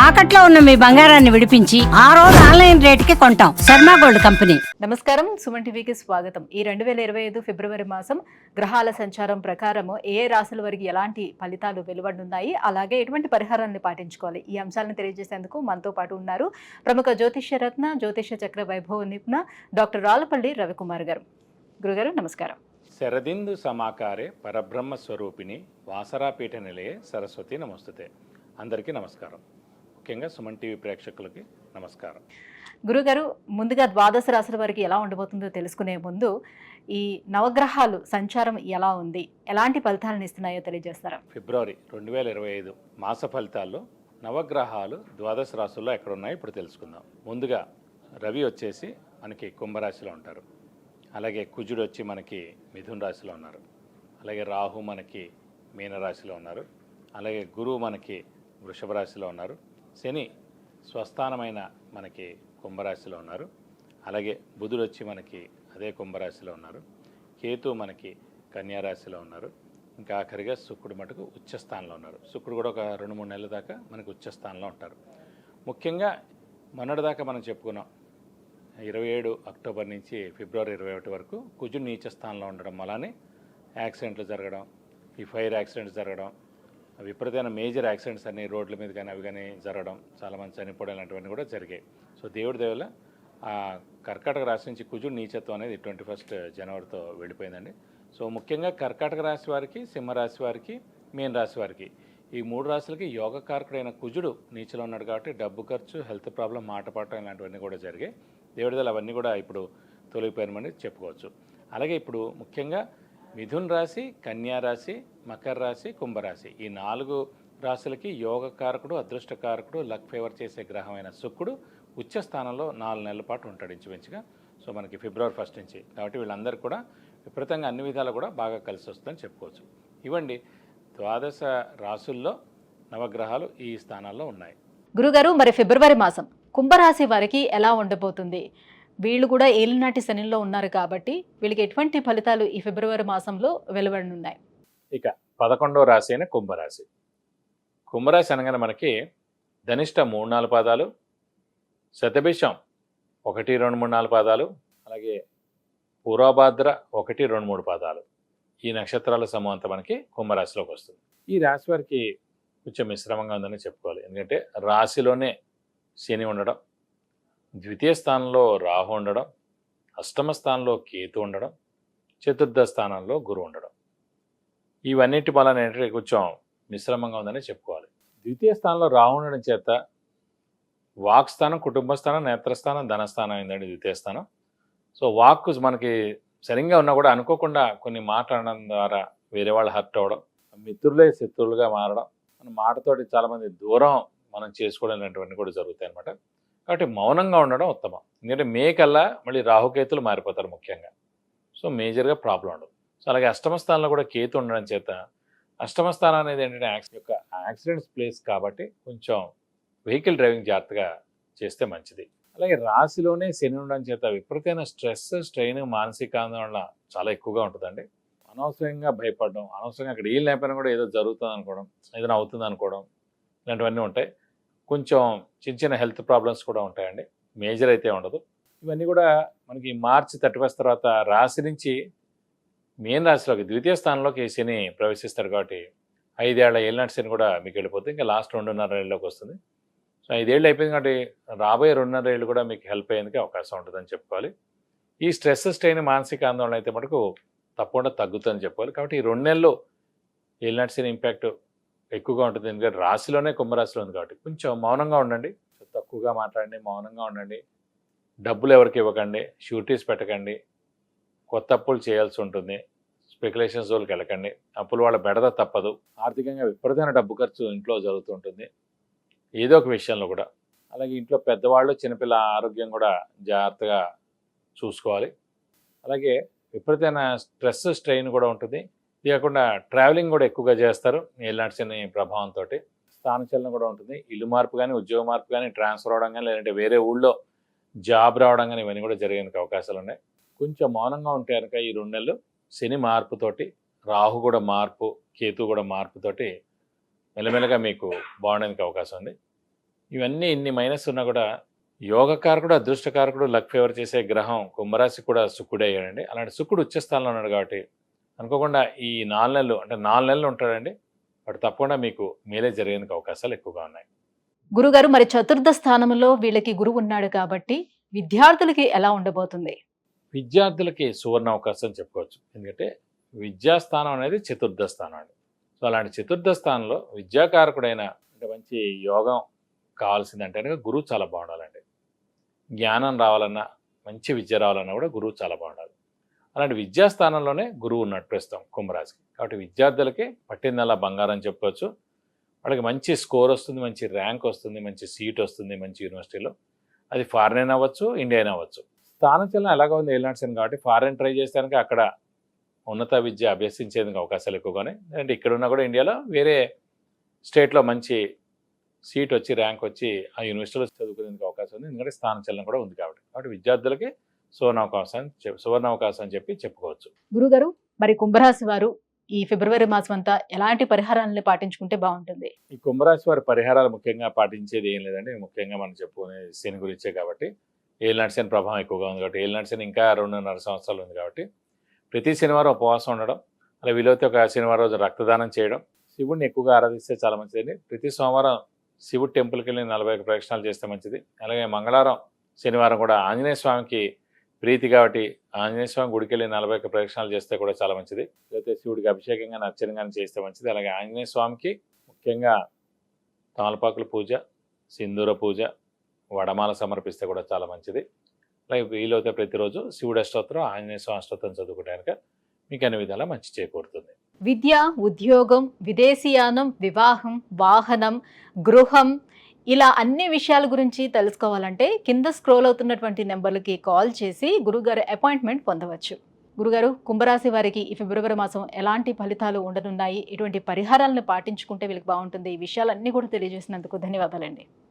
తాకట్లో ఉన్న మీ బంగారాన్ని విడిపించి ఆ రోజు ఆన్లైన్ రేటుకి కొంటాం. Sharma gold company. నమస్కారం, సుమన్ టీవీకి స్వాగతం. ఈ 2025 ఫిబ్రవరి మాసం గ్రహాల సంచారం ప్రకారం ఏ రాశుల వారికి ఎలాంటి ఫలితాలు వెలువడనున్నాయి, అలాగే ఎటువంటి పరిహారాన్ని పాటించుకోవాలి, ఈ అంశాలను తెలియజేసేందుకు మనతో పాటు ఉన్నారు ప్రముఖ జ్యోతిష్య రత్న జ్యోతిష్య చక్ర వైభవ నిపుణ డాక్టర్ రాళ్లపల్లి రవికుమార్ గారు. గురుగారు నమస్కారం. శరదిందు సమాకారే పరబ్రహ్మ స్వరూపిణి వాసరాపీఠ నిలయే సరస్వతి నమస్తుతే. అందరికీ నమస్కారం. ముఖ్యంగా సుమన్ టీవీ ప్రేక్షకులకి నమస్కారం. గురుగారు, ముందుగా ద్వాదశ రాశుల వారికి ఎలా ఉండబోతుందో తెలుసుకునే ముందు ఈ నవగ్రహాలు సంచారం ఎలా ఉంది, ఎలాంటి ఫలితాలను ఇస్తున్నాయో తెలియజేస్తారా? ఫిబ్రవరి 2025 మాస ఫలితాల్లో నవగ్రహాలు ద్వాదశ రాశుల్లో ఎక్కడున్నాయో ఇప్పుడు తెలుసుకుందాం. ముందుగా రవి వచ్చేసి మనకి కుంభరాశిలో ఉంటారు. అలాగే కుజుడు వచ్చి మనకి మిథున రాశిలో ఉన్నారు. అలాగే రాహు మనకి మీనరాశిలో ఉన్నారు. అలాగే గురువు మనకి వృషభ రాశిలో ఉన్నారు. శని స్వస్థానమైన మనకి కుంభరాశిలో ఉన్నారు. అలాగే బుధుడు వచ్చి మనకి అదే కుంభరాశిలో ఉన్నారు. కేతు మనకి కన్యారాశిలో ఉన్నారు. ఇంకా ఆఖరిగా శుక్రుడు మటుకు ఉచ్చస్థానంలో ఉన్నారు. శుక్రుడు కూడా ఒక 2-3 నెలల దాకా మనకి ఉచ్చస్థానంలో ఉంటారు. ముఖ్యంగా మొన్నటిదాకా మనం చెప్పుకున్నాం 27 అక్టోబర్ నుంచి ఫిబ్రవరి 21 వరకు కుజుడు నీచ స్థానంలో ఉండడం వల్లనే యాక్సిడెంట్లు జరగడం, ఈ ఫైర్ యాక్సిడెంట్స్ జరగడం, విపరీతమైన మేజర్ యాక్సిడెంట్స్ అన్ని రోడ్ల మీద కానీ అవి కానీ జరగడం, చాలామంది చనిపోవడం లాంటివన్నీ కూడా జరిగాయి. సో దేవుడి దేవల ఆ కర్కాటక రాశి నుంచి కుజుడు నీచత్వం అనేది 21 జనవరితో వెళ్ళిపోయిందండి. సో ముఖ్యంగా కర్కాటక రాశి వారికి, సింహరాశి వారికి, మీన రాశి వారికి ఈ 3 రాశులకి యోగకారకుడైన కుజుడు నీచలో ఉన్నాడు కాబట్టి డబ్బు ఖర్చు, హెల్త్ ప్రాబ్లం, మాట పాటం ఇలాంటివన్నీ కూడా జరిగాయి. దేవుడిదలు అవన్నీ కూడా ఇప్పుడు తొలగిపోయినమని చెప్పుకోవచ్చు. అలాగే ఇప్పుడు ముఖ్యంగా మిథున్ రాశి, కన్యా రాశి, మకర రాశి, కుంభరాశి ఈ 4 రాశులకి యోగకారకుడు, అదృష్టకారకుడు, లక్ ఫేవర్ చేసే గ్రహమైన శుక్రుడు ఉచ్చ స్థానంలో 4 నెలల పాటు ఉంటాడు ఇంచుమించుగా. సో మనకి ఫిబ్రవరి 1 నుంచి. కాబట్టి వీళ్ళందరూ కూడా విపరీతంగా అన్ని విధాలు కూడా బాగా కలిసి వస్తుందని చెప్పుకోవచ్చు. ఇవ్వండి ద్వాదశ రాశుల్లో నవగ్రహాలు ఈ స్థానాల్లో ఉన్నాయి. గురుగారు, మరి ఫిబ్రవరి మాసం కుంభరాశి వారికి ఎలా ఉండబోతుంది? వీళ్ళు కూడా ఏలినాటి శనిలో ఉన్నారు కాబట్టి వీళ్ళకి ఎటువంటి ఫలితాలు ఈ ఫిబ్రవరి మాసంలో వెలువడనున్నాయి? ఇక 11వ రాశి అయిన కుంభరాశి. కుంభరాశి అనగానే మనకి ధనిష్ట 3-4 పాదాలు, శతభిషం 1-2-3-4 పాదాలు, అలాగే పూర్వభాద్ర 1-2-3 పాదాలు, ఈ నక్షత్రాల సమూహంతో మనకి కుంభరాశిలోకి వస్తుంది. ఈ రాశి వారికి కొంచెం మిశ్రమంగా ఉందని చెప్పుకోవాలి. ఎందుకంటే రాశిలోనే శని ఉండడం, ద్వితీయ స్థానంలో రాహు ఉండడం, అష్టమ స్థానంలో కేతు ఉండడం, చతుర్థ స్థానంలో గురువు ఉండడం, ఇవన్నిటి వలన ఏంటంటే కొంచెం మిశ్రమంగా ఉందని చెప్పుకోవాలి. ద్వితీయ స్థానంలో రాహు ఉండడం చేత వాక్ స్థానం, కుటుంబ స్థానం, నేత్రస్థానం, ధనస్థానం అయిందండి ద్వితీయ స్థానం. సో వాక్ మనకి సరిగ్గా ఉన్నా కూడా అనుకోకుండా కొన్ని మాట్లాడడం ద్వారా వేరే వాళ్ళు హర్ట్ అవ్వడం, మిత్రులే శత్రువులుగా మారడం, మన మాటతోటి చాలామంది దూరం మనం చేసుకోవడం లాంటివన్నీ కూడా జరుగుతాయి అన్నమాట. కాబట్టి మౌనంగా ఉండడం ఉత్తమం. ఎందుకంటే మే కల్లా మళ్ళీ రాహుకేతులు మారిపోతారు ముఖ్యంగా. సో మేజర్గా ప్రాబ్లం ఉండదు. సో అలాగే అష్టమ స్థానంలో కూడా కేతు ఉండడం చేత అష్టమ స్థానం అనేది ఏంటంటే యాక్సిడెంట్స్ ప్లేస్ కాబట్టి కొంచెం వెహికల్ డ్రైవింగ్ జాగ్రత్తగా చేస్తే మంచిది. అలాగే రాశిలోనే శని ఉండడం చేత విపరీతమైన స్ట్రెస్, స్ట్రెయిన్, మానసిక ఆందోళన చాలా ఎక్కువగా ఉంటుందండి. అనవసరంగా భయపడడం, అనవసరంగా అక్కడ ఏం లేకపోయినా కూడా ఏదో జరుగుతుంది అనుకోవడం, ఏదైనా అవుతుంది అనుకోవడం, ఇలాంటివన్నీ ఉంటాయి. కొంచెం చిన్న హెల్త్ ప్రాబ్లమ్స్ కూడా ఉంటాయండి. మేజర్ అయితే ఉండదు. ఇవన్నీ కూడా మనకి మార్చి 31 తర్వాత రాశి నుంచి మీన రాశిలోకి ద్వితీయ స్థానంలోకి శని ప్రవేశిస్తాడు కాబట్టి 5 ఏళ్ల ఏళ్ళనాటి శని కూడా మీకు వెళ్ళిపోతుంది. ఇంకా లాస్ట్ 2.5 ఏళ్ళలోకి వస్తుంది. సో 5 ఏళ్ళు అయిపోయింది కాబట్టి రాబోయే 2.5 ఏళ్ళు కూడా మీకు హెల్ప్ అయ్యేందుకు అవకాశం ఉంటుందని చెప్పుకోవాలి. ఈ స్ట్రెస్, స్ట్రెయిన్, మానసిక ఆందోళన అయితే మటుకు తప్పకుండా తగ్గుతుందని చెప్పుకోవాలి. కాబట్టి ఈ 2 నెలలు ఏళ్ళనాటి శని ఇంపాక్ట్ ఎక్కువగా ఉంటుంది. ఎందుకంటే రాశిలోనే కుంభరాశిలో ఉంది కాబట్టి కొంచెం మౌనంగా ఉండండి, తక్కువగా మాట్లాడండి, మౌనంగా ఉండండి. డబ్బులు ఎవరికి ఇవ్వకండి, షూరిటీస్ పెట్టకండి, కొత్త అప్పులు చేయాల్సి ఉంటుంది, స్పెక్యులేషన్ జోలికి వెళ్ళకండి. అప్పులు వాళ్ళ బెడద తప్పదు. ఆర్థికంగా విపరీతమైన డబ్బు ఖర్చు ఇంట్లో జరుగుతుంటుంది ఏదో ఒక విషయంలో కూడా. అలాగే ఇంట్లో పెద్దవాళ్ళు, చిన్నపిల్ల ఆరోగ్యం కూడా జాగ్రత్తగా చూసుకోవాలి. అలాగే విపరీతమైన స్ట్రెస్, స్ట్రెయిన్ కూడా ఉంటుంది. ఇది కాకుండా ట్రావెలింగ్ కూడా ఎక్కువగా చేస్తారు ఏళ్ళనాటి శని ప్రభావంతో. స్థానచలనం కూడా ఉంటుంది. ఇల్లు మార్పు కానీ, ఉద్యోగ మార్పు కానీ, ట్రాన్స్ఫర్ అవడం కానీ, లేదంటే వేరే ఊళ్ళో జాబ్ రావడం కానీ ఇవన్నీ కూడా జరిగేందుకు అవకాశాలు ఉన్నాయి. కొంచెం మౌనంగా ఉంటే కనుక ఈ 2 నెలలు శని మార్పుతోటి, రాహు కూడా మార్పు, కేతు కూడా మార్పుతోటి మెల్లమెల్లగా మీకు బాగుండేందుకు అవకాశం ఉంది. ఇవన్నీ ఇన్ని మైనస్ ఉన్నా కూడా యోగకారకుడు, అదృష్టకారకుడు, లక్ ఫేవర్ చేసే గ్రహం కుంభరాశి కూడా శుక్రుడే అయ్యాడండి. అలాంటి శుక్రుడు ఉచ్చ స్థానంలో ఉన్నాడు కాబట్టి అనుకోకుండా ఈ 4 నెలలు అంటే 4 నెలలు ఉంటాడండి. వాడు తప్పకుండా మీకు మేలే జరిగేందుకు అవకాశాలు ఎక్కువగా ఉన్నాయి. గురుగారు, మరి చతుర్థ స్థానంలో వీళ్ళకి గురువు ఉన్నాడు కాబట్టి విద్యార్థులకి ఎలా ఉండబోతుంది? విద్యార్థులకి సువర్ణ అవకాశం చెప్పుకోవచ్చు. ఎందుకంటే విద్యాస్థానం అనేది చతుర్థ స్థానం అండి. సో అలాంటి చతుర్థ స్థానంలో విద్యాకారకుడైన అంటే మంచి యోగం కావాల్సిందంటే కనుక గురువు చాలా బాగుండాలండి. జ్ఞానం రావాలన్నా, మంచి విద్య రావాలన్నా కూడా గురువు చాలా బాగుండాలి. అలాంటి విద్యాస్థానంలోనే గురువు ఉన్నట్టు ప్రస్తుతం కుంభరాశికి. కాబట్టి విద్యార్థులకి పట్టిందల్లా బంగారం చెప్పుకోవచ్చు. వాళ్ళకి మంచి స్కోర్ వస్తుంది, మంచి ర్యాంక్ వస్తుంది, మంచి సీట్ వస్తుంది మంచి యూనివర్సిటీలో. అది ఫారెన్ అవ్వచ్చు, ఇండియా అవ్వచ్చు. స్థానచలనం ఎలాగ ఉంది ఏలినాటి శని కాబట్టి ఫారెన్ ట్రై చేస్తానికి అక్కడ ఉన్నత విద్య అభ్యసించేందుకు అవకాశాలు ఎక్కువగానే. అంటే ఇక్కడ ఉన్నా కూడా ఇండియాలో వేరే స్టేట్లో మంచి సీట్ వచ్చి ర్యాంక్ వచ్చి ఆ యూనివర్సిటీలో చదువుకునేందుకు అవకాశం ఉంది. ఎందుకంటే స్థానచలనం కూడా ఉంది కాబట్టి విద్యార్థులకి సువర్ణ అవకాశం అని చెప్పి చెప్పుకోవచ్చు. గురుగారు, మరి కుంభరాశి వారు ఈ ఫిబ్రవరి మాసం అంతా ఎలాంటి పరిహారాలను పాటించుకుంటే బాగుంటుంది? ఈ కుంభరాశి వారి పరిహారాలు ముఖ్యంగా పాటించేది ఏం లేదండి. ముఖ్యంగా మనం చెప్పుకునే శని గురించే కాబట్టి ఏలినాటి శని ప్రభావం ఎక్కువగా ఉంది కాబట్టి ఏలినాటి శని ఇంకా 2.5 సంవత్సరాలు ఉంది కాబట్టి ప్రతి శనివారం ఉపవాసం ఉండడం, అలా వీలైతే ఒక శనివారం రోజు రక్తదానం చేయడం, శివుడిని ఎక్కువగా ఆరాధిస్తే చాలా మంచిదండి. ప్రతి సోమవారం శివుడి టెంపుల్కి వెళ్ళి 41 ప్రదక్షిణాలు చేస్తే మంచిది. అలాగే మంగళవారం, శనివారం కూడా ఆంజనేయ స్వామికి ప్రీతి కాబట్టి ఆంజనేయ స్వామి గుడికి వెళ్ళి 41 ప్రదక్షిణాలు చేస్తే కూడా చాలా మంచిది. లేకపోతే శివుడికి అభిషేకంగా అర్చనగా చేస్తే మంచిది. అలాగే ఆంజనేయ స్వామికి ముఖ్యంగా తమలపాకుల పూజ, సింధూర పూజ, వడమాల సమర్పిస్తే కూడా చాలా మంచిది. అలాగే వీలైతే ప్రతిరోజు శివుడు అష్టోత్తరం, ఆంజనేయ స్వామి అష్టోత్తరం చదువుకుంటే కనుక మీకు అన్ని విధాలా మంచి చేకూరుతుంది. విద్య, ఉద్యోగం, విదేశీయానం, వివాహం, వాహనం, గృహం, ఇలా అన్ని విషయాల గురించి తెలుసుకోవాలంటే కింద స్క్రోల్ అవుతున్నటువంటి నెంబర్లకి కాల్ చేసి గురుగారు అపాయింట్మెంట్ పొందవచ్చు. గురుగారు, కుంభరాశి వారికి ఈ ఫిబ్రవరి మాసం ఎలాంటి ఫలితాలు ఉండనున్నాయి, ఎటువంటి పరిహారాలను పాటించుకుంటే వీళ్ళకి బాగుంటుంది, ఈ విషయాలన్నీ కూడా తెలియజేసినందుకు ధన్యవాదాలండి.